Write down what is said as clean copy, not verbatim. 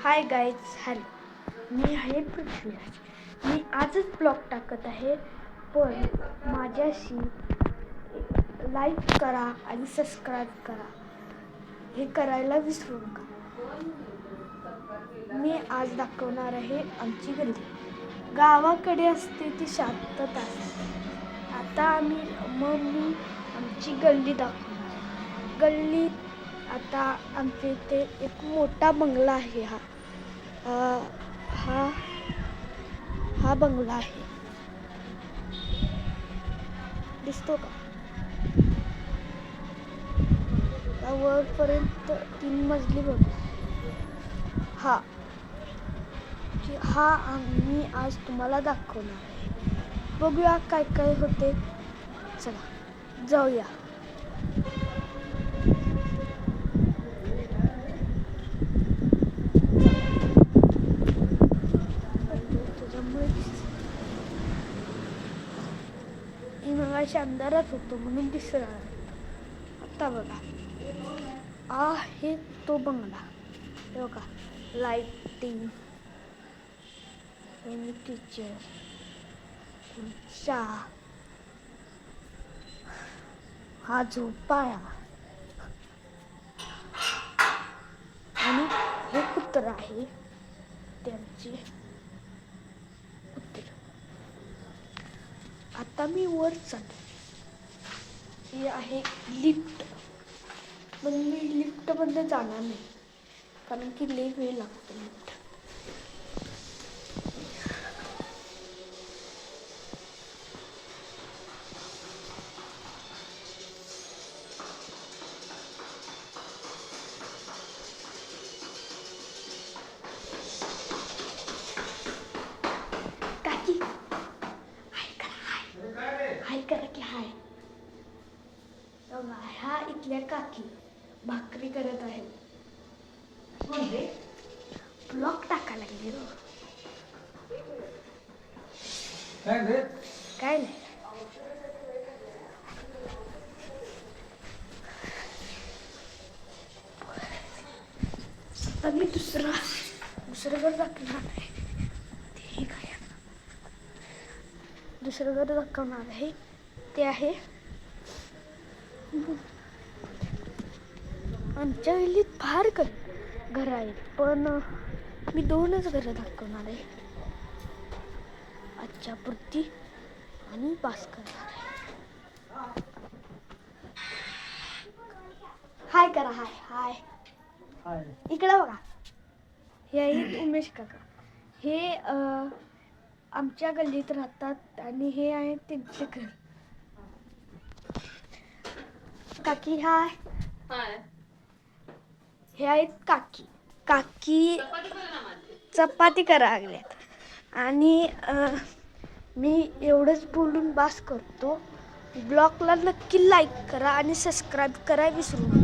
Hi guys, hello. मी आहे पृथ्वीराज. मी आजच blog टाकत आहे, पण माझ्याशी लाईक करा आणि सबस्क्राईब करा, हे करायला विसरू नका. मी आज दाखवणार आहे आमची गल्ली. गावाकडे असते ती शांतता असते. आता मी आमची गल्ली दाखवणार. गल्लीत आता आमच्या इथे एक मोठा बंगला आहे. हा बंगला आहे, दिसतो का? वरपर्यंत 3 मजली बंगला. हा आम्ही आज तुम्हाला दाखवणार आहे. बघूया काय काय होते. चला जाऊया. मगाशी अंधारात होतो म्हणून दिसला. आता बघा, आहे तो बंगला. हे बघा, लाईटिंग, टीचर, चहा, हा झोपाळा आणि हे कुत्र आहे त्यांचे कुत्र. आता मी वर चालले. ही आहे लिफ्ट, पण मी लिफ्टमध्ये जाणार नाही कारण की लई वेळ लागतो लिफ्ट. काकी हाय करा की हाय. ह्या इथल्या काकी भाकरी करत आहेत. ब्लॉग टाकायला लागले. काय नाही. आता मी दुसरं घर दाखवणार आहे. ते काय दुसरं घर दाखवणार आहे ते आहे आमच्या गल्लीत फार घर आहेत, पण मी 2च घरं दाखवणार आहे आजच्या पुरती आणि पास करणार आहे. हाय करा. हाय इकडं बघा. हे आहेत उमेश काका. हे आमच्या गल्लीत राहतात आणि हे आहे त्यांचे घर. काकी हाय. हे आहेत काकी चपाती करा लागल्यात. आणि मी एवढंच बोलून बास करतो. ब्लॉगला नक्की लाईक करा आणि सबस्क्राईब करा विसरू नका.